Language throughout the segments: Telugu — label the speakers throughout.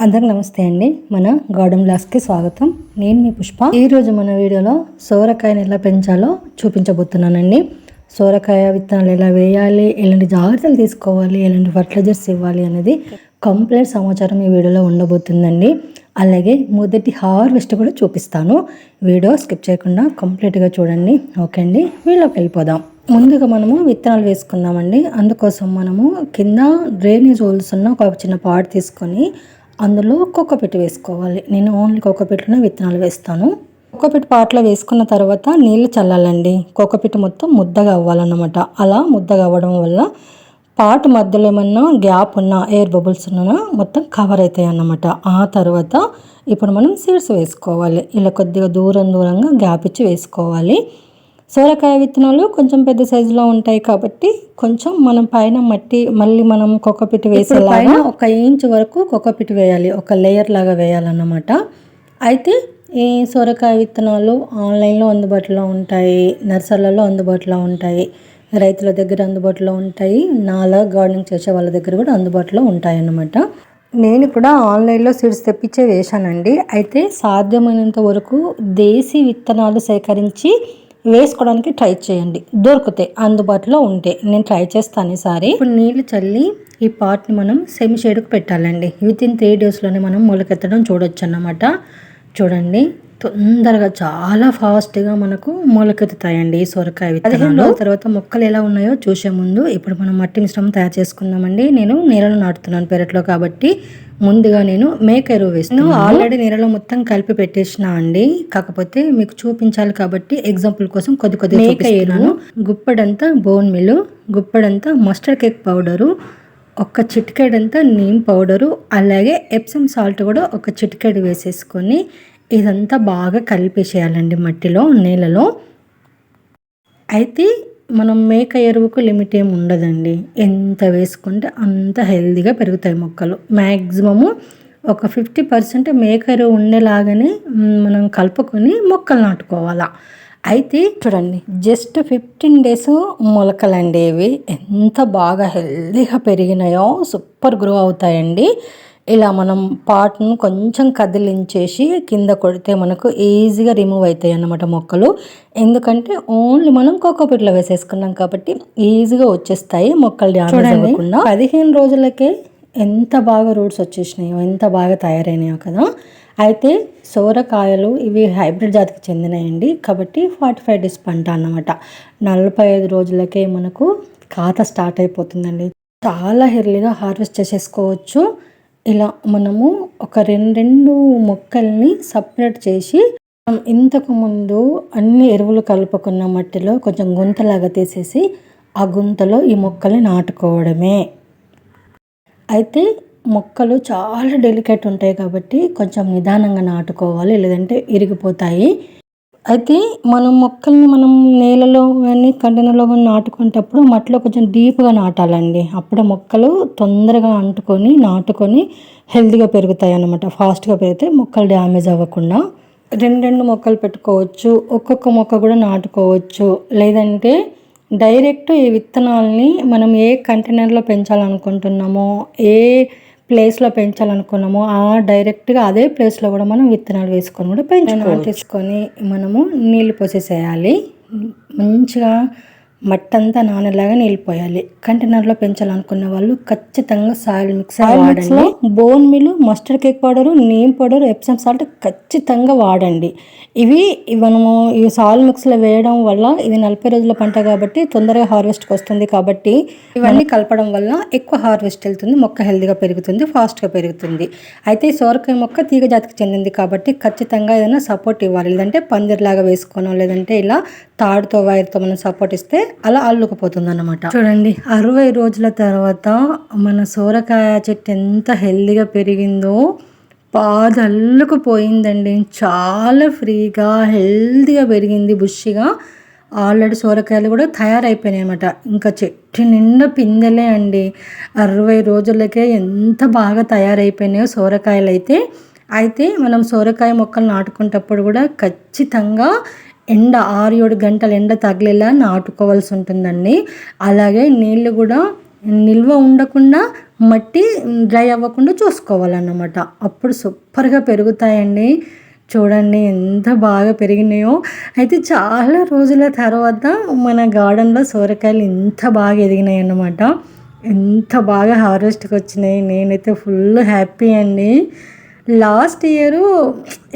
Speaker 1: అందరికి నమస్తే అండి. మన గార్డెన్ బ్లాగ్స్కి స్వాగతం. నేను మీ పుష్ప. ఈరోజు మన వీడియోలో సోరకాయని ఎలా పెంచాలో చూపించబోతున్నానండి. సోరకాయ విత్తనాలు ఎలా వేయాలి, ఎలాంటి జాగ్రత్తలు తీసుకోవాలి, ఎలాంటి ఫర్టిలైజర్స్ ఇవ్వాలి అనేది కంప్లీట్ సమాచారం ఈ వీడియోలో ఉండబోతుందండి. అలాగే మొదటి హార్వెస్ట్ కూడా చూపిస్తాను. వీడియో స్కిప్ చేయకుండా కంప్లీట్గా చూడండి. ఓకే అండి, వీడియోకి వెళ్ళిపోదాం. ముందుగా మనము విత్తనాలు వేసుకుందామండి. అందుకోసం మనము కింద డ్రైనేజ్ హోల్స్ ఉన్న ఒక చిన్న పాట్ తీసుకొని అందులో కోకోపీట్ వేసుకోవాలి. నేను ఓన్లీ కోకోపీట్లోనే విత్తనాలు వేస్తాను. కోకోపీట్ పాట్లో వేసుకున్న తర్వాత నీళ్ళు చల్లాలండి. కోకోపీట్ మొత్తం ముద్దగా అవ్వాలన్నమాట. అలా ముద్దగా అవ్వడం వల్ల పాట్ మధ్యలో ఏమన్నా గ్యాప్ ఉన్న ఎయిర్ బబుల్స్ ఉన్నా మొత్తం కవర్ అవుతాయి అన్నమాట. ఆ తర్వాత ఇప్పుడు మనం సీడ్స్ వేసుకోవాలి. ఇలా కొద్దిగా దూరంగా గ్యాప్ ఇచ్చి వేసుకోవాలి. సోరకాయ విత్తనాలు కొంచెం పెద్ద సైజులో ఉంటాయి కాబట్టి కొంచెం మనం పైన మట్టి మళ్ళీ మనం కోకోపీట్ వేసేలాగా 1 ఇంచ్ వరకు కోకోపీట్ వేయాలి. ఒక లేయర్ లాగా వేయాలన్నమాట. అయితే ఈ సోరకాయ విత్తనాలు ఆన్లైన్లో అందుబాటులో ఉంటాయి, నర్సరీలలో అందుబాటులో ఉంటాయి, రైతుల దగ్గర అందుబాటులో ఉంటాయి, నాలా గార్డెనింగ్ చేసే వాళ్ళ దగ్గర కూడా అందుబాటులో ఉంటాయి అన్నమాట. నేను కూడా ఆన్లైన్లో సీడ్స్ తెప్పించే వేశానండి. అయితే సాధ్యమైనంత వరకు దేశీ విత్తనాలు సేకరించి వేసుకోవడానికి ట్రై చేయండి. దొరికితే అందుబాటులో ఉంటే. నేను ట్రై చేస్తాను ఈసారి. ఇప్పుడు నీళ్లు చల్లి ఈ పాట్ని మనం సెమీ షేడ్కి పెట్టాలండి. వితిన్ 3 డేస్లోనే మనం మొలకెత్తడం చూడొచ్చు అన్నమాట. చూడండి, తొందరగా చాలా ఫాస్ట్గా మనకు మొలకెత్తుతాయండి ఈ సొరకాయ విత్తనాలు. తర్వాత మొక్కలు ఎలా ఉన్నాయో చూసే ముందు ఇప్పుడు మనం మట్టి మిశ్రమం తయారు చేసుకుందామండి. నేను నీళ్ళలో నాటుతున్నాను పెరట్లో కాబట్టి ముందుగా నేను మేక ఎరువు వేస్తాను. ఆల్రెడీ నీళ్ళలో మొత్తం కలిపి పెట్టేసిన అండి. కాకపోతే మీకు చూపించాలి కాబట్టి ఎగ్జాంపుల్ కోసం కొద్ది మేక ఎరువు, గుప్పడంతా బోన్ మిల్, గుప్పడంతా మస్టర్డ్ కేక్ పౌడరు, ఒక చిటికెడంతా నీమ్ పౌడరు, అలాగే ఎప్సమ్ సాల్ట్ కూడా ఒక చిటికెడు వేసేసుకొని ఇదంతా బాగా కలిపేసేయాలండి మట్టిలో, నీళ్ళలో. అయితే మనం మేక ఎరువుకు లిమిట్ ఏమి ఉండదండి. ఎంత వేసుకుంటే అంత హెల్తీగా పెరుగుతాయి మొక్కలు. మ్యాక్సిమము ఒక 50% మేక ఎరువు ఉండేలాగానే మనం కలుపుకొని మొక్కలు నాటుకోవాలా. అయితే చూడండి, జస్ట్ 15 డేస్ మొలకలండి ఇవి. ఎంత బాగా హెల్తీగా పెరిగినాయో, సూపర్ గ్రో అవుతాయండి. ఇలా మనం పాట్ను కొంచెం కదిలించేసి కింద కొడితే మనకు ఈజీగా రిమూవ్ అవుతాయి అన్నమాట మొక్కలు. ఎందుకంటే ఓన్లీ మనం కోకోపీట్లో వేసేసుకున్నాం కాబట్టి ఈజీగా వచ్చేస్తాయి మొక్కలు డ్యామేజ్ అవ్వకుండా. 15 రోజులకే ఎంత బాగా రూట్స్ వచ్చేసినాయో, ఎంత బాగా తయారైనాయో కదా. అయితే సోరకాయలు ఇవి హైబ్రిడ్ జాతికి చెందినాయండి కాబట్టి 45 డేస్ పంట అన్నమాట. 45 రోజులకే మనకు ఖాతా స్టార్ట్ అయిపోతుందండి. చాలా ఎర్లీగా హార్వెస్ట్ చేసేసుకోవచ్చు. ఇలా మనము ఒక 2 మొక్కల్ని సపరేట్ చేసి ఇంతకు ముందు అన్ని ఎరువులు కలుపుకున్న మట్టిలో కొంచెం గుంతలాగా తీసేసి ఆ గుంతలో ఈ మొక్కల్ని నాటుకోవడమే. అయితే మొక్కలు చాలా డెలికేట్ ఉంటాయి కాబట్టి కొంచెం నిదానంగా నాటుకోవాలి, లేదంటే ఇరిగిపోతాయి. అయితే మనం మొక్కల్ని మనం నేలలో కానీ కంటైనర్లో కానీ నాటుకునేటప్పుడు మట్టిలో కొంచెం డీప్గా నాటాలండి. అప్పుడు మొక్కలు తొందరగా నాటుకొని హెల్తీగా పెరుగుతాయి అన్నమాట. ఫాస్ట్గా పెరిగితే మొక్కలు డ్యామేజ్ అవ్వకుండా 2 మొక్కలు పెట్టుకోవచ్చు, ఒక్కొక్క మొక్క కూడా నాటుకోవచ్చు. లేదంటే డైరెక్ట్ ఈ విత్తనాలని మనం ఏ కంటైనర్లో పెంచాలనుకుంటున్నామో, ఏ ప్లేస్లో పెంచాలనుకున్నామో ఆ డైరెక్ట్గా అదే ప్లేస్లో కూడా మనం విత్తనాలు వేసుకొని కూడా నాటేసుకొని మనము నీళ్ళు పోసేసేయాలి. మంచిగా మట్టంతా నానేలాగా నీళ్ళు పోయాలి. కంటైనర్లో పెంచాలనుకున్న వాళ్ళు ఖచ్చితంగా సాయిల్ మిక్సర్ వాడండి. Bone mill, mustard cake powder, neem powder, Epsom salt ఖచ్చితంగా వాడండి. ఇవి మనము ఈ సాయిల్ మిక్స్లో వేయడం వల్ల ఇది 40 రోజుల పంట కాబట్టి తొందరగా హార్వెస్ట్కి వస్తుంది. కాబట్టి ఇవన్నీ కలపడం వల్ల ఎక్కువ హార్వెస్ట్ వెళ్తుంది, మొక్క హెల్తీగా పెరుగుతుంది, ఫాస్ట్గా పెరుగుతుంది. అయితే సోరకాయ మొక్క తీగ జాతికి చెందింది కాబట్టి ఖచ్చితంగా ఏదైనా సపోర్ట్ ఇవ్వాలి. లేదంటే పందిరిలాగా వేసుకోనో లేదంటే ఇలా తాడుతో వైర్తో మనం సపోర్ట్ ఇస్తే అలా అల్లుకుపోతుంది అన్నమాట. చూడండి, 60 రోజుల తర్వాత మన సోరకాయ చెట్టు ఎంత హెల్తీగా పెరిగిందో, బాగా అల్లుకుపోయిందండి. చాలా ఫ్రీగా హెల్తీగా పెరిగింది, బుషిగా. ఆల్రెడీ సోరకాయలు కూడా తయారైపోయినాయి అన్నమాట. ఇంకా చెట్టు నిండా పిందెలే అండి. 60 రోజులకే ఎంత బాగా తయారైపోయినాయో సోరకాయలు అయితే మనం సోరకాయ మొక్కలు నాటుకునేటప్పుడు కూడా ఖచ్చితంగా ఎండ 6-7 గంటల ఎండ తగిలేలా నాటుకోవాల్సి ఉంటుందండి. అలాగే నీళ్ళు కూడా నిల్వ ఉండకుండా మట్టి డ్రై అవ్వకుండా చూసుకోవాలన్నమాట. అప్పుడు సూపర్గా పెరుగుతాయండి. చూడండి ఎంత బాగా పెరిగినాయో. అయితే చాలా రోజుల తర్వాత మన గార్డెన్లో సోరకాయలు ఇంత బాగా ఎదిగినాయి అన్నమాట. ఎంత బాగా హార్వెస్ట్కి వచ్చినాయి. నేనైతే ఫుల్ హ్యాపీ అండి. లాస్ట్ ఇయరు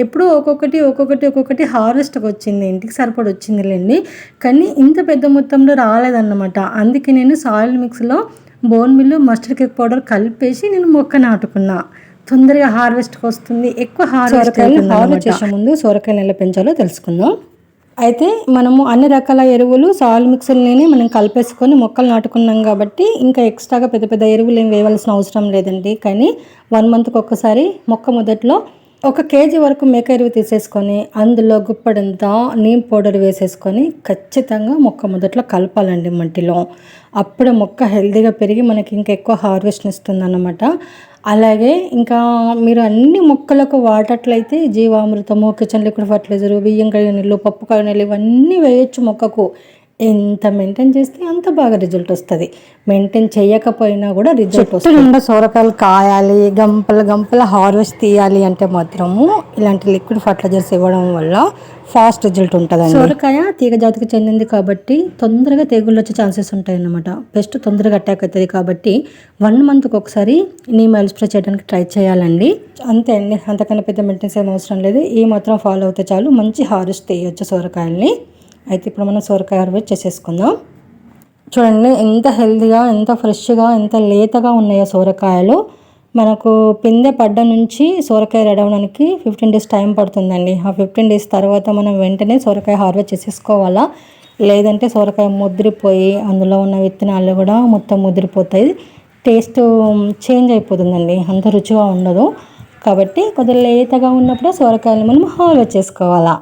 Speaker 1: ఎప్పుడూ ఒక్కొక్కటి హార్వెస్ట్కి వచ్చింది, ఇంటికి సరిపడి వచ్చిందిలేండి. కానీ ఇంత పెద్ద మొత్తంలో రాలేదన్నమాట. అందుకే నేను సాయిల్ మిక్స్లో bone meal mustard cake powder కలిపేసి నేను మొక్క నాటుకున్నా. తొందరగా హార్వెస్ట్కి వస్తుంది, ఎక్కువ హార్వెస్ట్ చేసే ముందు సొరకాయలు ఎలా పెంచాలో తెలుసుకుందాం. అయితే మనము అన్ని రకాల ఎరువులు సాయిల్ మిక్సర్లోనే మనం కలిపేసుకొని మొక్కలు నాటుకున్నాం కాబట్టి ఇంకా ఎక్స్ట్రాగా పెద్ద పెద్ద ఎరువులు ఏం వేయాల్సిన అవసరం లేదండి. కానీ 1 మంత్కి ఒక్కసారి మొక్క మొదట్లో 1 కేజీ వరకు మేక ఎరువు తీసేసుకొని అందులో గుప్పడంతా నీమ్ పౌడర్ వేసేసుకొని ఖచ్చితంగా మొక్క మొదట్లో కలపాలండి మట్టిలో. అప్పుడే మొక్క హెల్తీగా పెరిగి మనకి ఇంకా ఎక్కువ హార్వెస్ట్ ఇస్తుంది అన్నమాట. అలాగే ఇంకా మీరు అన్ని మొక్కలకు వాడేటట్లయితే జీవామృతము, కిచెన్ లిక్విడ్ ఫర్టిలైజరు, బియ్యం కడిగిన నీళ్ళు, పప్పు కడిగిన నీళ్ళు ఇవన్నీ వేయొచ్చు మొక్కకు. ఎంత మెయింటైన్ చేస్తే అంత బాగా రిజల్ట్ వస్తుంది. మెయింటైన్ చేయకపోయినా కూడా రిజల్ట్ వస్తుంది. నిండా సొరకాయలు కాయాలి, గంపల హార్వెస్ట్ తీయాలి అంటే మాత్రము ఇలాంటి లిక్విడ్ ఫర్టిలైజర్స్ ఇవ్వడం వల్ల ఫాస్ట్ రిజల్ట్ ఉంటుందండి. సొరకాయ తీగ జాతికి చెందింది కాబట్టి తొందరగా తెగుళ్ళు వచ్చే ఛాన్సెస్ ఉంటాయి అన్నమాట. పెస్ట్ తొందరగా అటాక్ అవుతుంది కాబట్టి 1 మంత్కి ఒకసారి నీమ్ ఆయిల్ స్ప్రే చేయడానికి ట్రై చేయాలండి. అంతే అండి, అంతకన్నా పెద్ద మెయింటెన్స్ ఏం అవసరం లేదు. ఈ మాత్రం ఫాలో అవుతే చాలు, మంచి హార్వెస్ట్ తీయచ్చు సొరకాయల్ని. అయితే ఇప్పుడు మనం సొరకాయ హార్వెస్ట్ చేసేసుకుందాం. చూడండి ఎంత హెల్తీగా, ఎంత ఫ్రెష్గా, ఎంత లేతగా ఉన్నాయో సొరకాయలు. మనకు పిందె పడ్డ నుంచి సొరకాయ రెడీ అవ్వడానికి 15 డేస్ టైం పడుతుందండి. ఆ 15 డేస్ తర్వాత మనం వెంటనే సొరకాయ హార్వెస్ట్ చేసేసుకోవాలా. లేదంటే సొరకాయ ముదిరిపోయి అందులో ఉన్న విత్తనాలు కూడా మొత్తం ముదిరిపోతాయి, టేస్ట్ చేంజ్ అయిపోతుందండి, అంత రుచిగా ఉండదు. కాబట్టి కొద్దిగా లేతగా ఉన్నప్పుడే సొరకాయలు మనం హార్వెస్ట్ చేసుకోవాలా.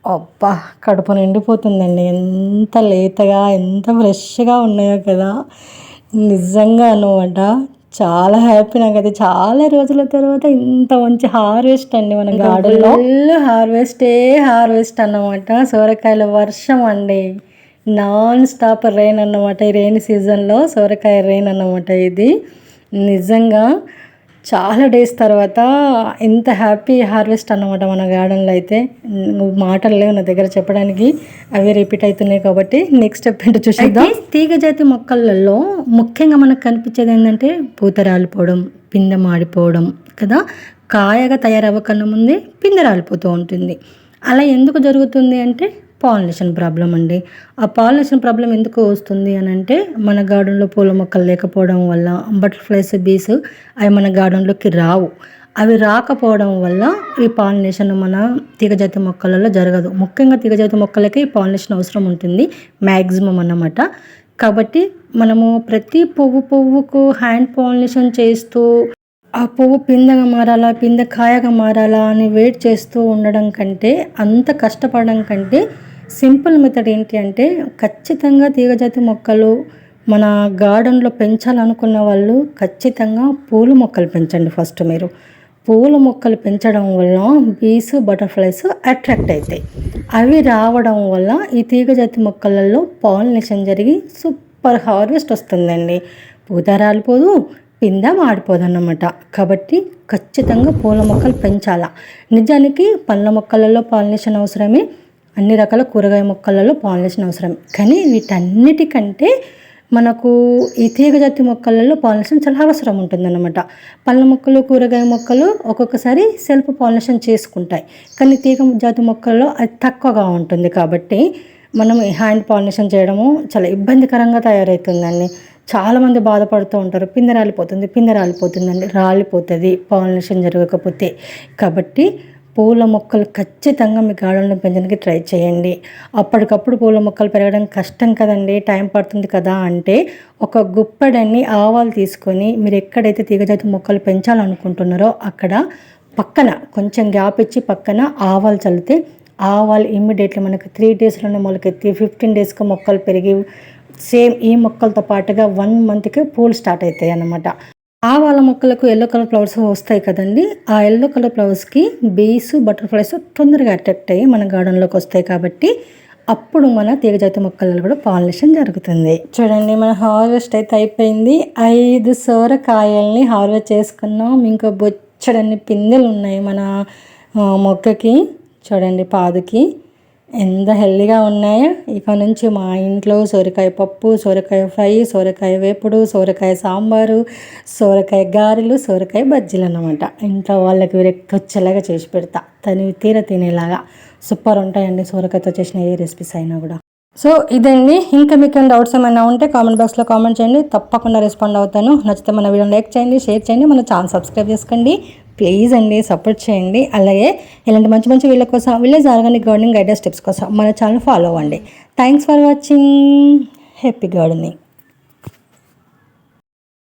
Speaker 1: అబ్బా, కడుపు నిండిపోతుందండి. ఎంత లేతగా, ఎంత ఫ్రెష్గా ఉన్నాయో కదా, నిజంగా అనమాట. చాలా హ్యాపీ నాకైతే. చాలా రోజుల తర్వాత ఇంత మంచి హార్వెస్ట్ అండి మన గార్డెన్లో. హార్వెస్ట్ అన్నమాట. సొరకాయల వర్షం అండి, నాన్ స్టాప్ రెయిన్ అన్నమాట. ఈ రెయిన్ సీజన్లో సొరకాయ రెయిన్ అన్నమాట ఇది. నిజంగా చాలా డేస్ తర్వాత ఎంత హ్యాపీ హార్వెస్ట్ అన్నమాట మన గార్డెన్లో. అయితే మాటలు లేవు నా దగ్గర చెప్పడానికి, అవి రిపీట్ అవుతున్నాయి కాబట్టి నెక్స్ట్ స్టెప్ ఏంటో చూసేద్దాం. తీగ జాతి మొక్కలలో ముఖ్యంగా మనకు కనిపించేది ఏంటంటే పూత రాలిపోవడం, పిందె మాడిపోవడం కదా. కాయగా తయారవ్వకన్నా ముందే పిందె రాలిపోతూ ఉంటుంది. అలా ఎందుకు జరుగుతుంది అంటే పాలినేషన్ ప్రాబ్లం అండి. ఆ పాలినేషన్ ప్రాబ్లం ఎందుకు వస్తుంది అని అంటే మన గార్డెన్లో పూల మొక్కలు లేకపోవడం వల్ల, బటర్ఫ్లైస్, బీస్ అవి మన గార్డెన్లోకి రావు. అవి రాకపోవడం వల్ల ఈ పాలినేషన్ మన తీగజాతి మొక్కలలో జరగదు. ముఖ్యంగా తీగజాతి మొక్కలకి ఈ పాలినేషన్ అవసరం ఉంటుంది మ్యాక్సిమం అన్నమాట. కాబట్టి మనము ప్రతి పువ్వుకు హ్యాండ్ పాలినేషన్ చేస్తూ ఆ పువ్వు పిందెగా మారాలా, పిందె కాయగా మారాలా అని వెయిట్ చేస్తూ ఉండడం కంటే, అంత కష్టపడడం కంటే సింపుల్ మెథడ్ ఏంటి అంటే ఖచ్చితంగా తీగజాతి మొక్కలు మన గార్డెన్లో పెంచాలనుకున్న వాళ్ళు ఖచ్చితంగా పూల మొక్కలు పెంచండి. ఫస్ట్ మీరు పూల మొక్కలు పెంచడం వల్ల బీస్, బటర్ఫ్లైస్ అట్రాక్ట్ అవుతాయి. అవి రావడం వల్ల ఈ తీగజాతి మొక్కలలో పాలినేషన్ జరిగి సూపర్ హార్వెస్ట్ వస్తుందండి. పూత రాలిపోదు, పింద మాడిపోదు అన్నమాట. కాబట్టి ఖచ్చితంగా పూల మొక్కలు పెంచాలా. నిజానికి పండ్ల మొక్కలలో పాలినేషన్ అవసరమే, అన్ని రకాల కూరగాయ మొక్కలలో పాలినేషన్ అవసరం. కానీ వీటన్నిటికంటే మనకు ఈ తీగజాతి మొక్కలలో పాలినేషన్ చాలా అవసరం ఉంటుందన్నమాట. పళ్ళ మొక్కలు, కూరగాయ మొక్కలు ఒక్కొక్కసారి సెల్ఫ్ పాలినేషన్ చేసుకుంటాయి, కానీ తీగ జాతి మొక్కల్లో అది తక్కువగా ఉంటుంది. కాబట్టి మనం హ్యాండ్ పాలినేషన్ చేయడము చాలా ఇబ్బందికరంగా తయారవుతుందండి. చాలామంది బాధపడుతూ ఉంటారు, పిందె రాలిపోతుందండి. రాలిపోతుంది పాలినేషన్ జరగకపోతే. కాబట్టి పూల మొక్కలు ఖచ్చితంగా మీ గార్డెన్లో పెంచడానికి ట్రై చేయండి. అప్పటికప్పుడు పూల మొక్కలు పెరగడం కష్టం కదండి, టైం పడుతుంది కదా అంటే ఒక గుప్పెడన్ని ఆవాలు తీసుకొని మీరు ఎక్కడైతే తీగజాతి మొక్కలు పెంచాలనుకుంటున్నారో అక్కడ పక్కన కొంచెం గ్యాప్ ఇచ్చి పక్కన ఆవాలు చల్లితే ఆవాలు ఇమ్మీడియట్లీ మనకి 3 డేస్లోనే మొలకెత్తి 15 డేస్కి మొక్కలు పెరిగి సేమ్ ఈ మొక్కలతో పాటుగా 1 మంత్కి పూలు స్టార్ట్ అవుతాయి అన్నమాట. ఆవాల మొక్కలకు ఎల్లో కలర్ ఫ్లవర్స్ వస్తాయి కదండి. ఆ ఎల్లో కలర్ ఫ్లవర్స్కి బీస్, బటర్ఫ్లైస్ తొందరగా అట్రాక్ట్ అయ్యి మన గార్డెన్లోకి వస్తాయి. కాబట్టి అప్పుడు మన తీగజాతి మొక్కలలో కూడా పాలినేషన్ జరుగుతుంది. చూడండి మన హార్వెస్ట్ అయితే అయిపోయింది. 5 సోరకాయల్ని హార్వెస్ట్ చేసుకున్నాం. ఇంకా బొచ్చడన్ని పిందెలు ఉన్నాయి మన మొక్కకి. చూడండి పాదుకి ఎంత హెల్దీగా ఉన్నాయో. ఇక నుంచి మా ఇంట్లో సోరకాయ పప్పు, సోరకాయ ఫ్రై, సోరకాయ వేపుడు, సోరకాయ సాంబారు, సోరకాయ గారెలు, సోరకాయ బజ్జీలు అన్నమాట. ఇంట్లో వాళ్ళకి విరక్కొచ్చేలాగా చేసి పెడతా, తినేలాగా. సూపర్ ఉంటాయండి సోరకాయతో చేసిన ఏ రెసిపీస్ అయినా కూడా. సో ఇదండి. ఇంకా మీకు డౌట్స్ ఏమైనా ఉంటే కామెంట్ బాక్స్లో కామెంట్ చేయండి, తప్పకుండా రెస్పాండ్ అవుతాను. నచ్చితే మన వీడియోని లైక్ చేయండి, షేర్ చేయండి, మన ఛానల్ సబ్స్క్రైబ్ చేసుకోండి ప్లీజ్ అండి, సపోర్ట్ చేయండి. అలాగే ఇలాంటి మంచి మంచి వీళ్ళ కోసం, village organic gardening ideas tips కోసం మన ఛానల్ ఫాలో అవ్వండి. Thanks for watching. Happy gardening.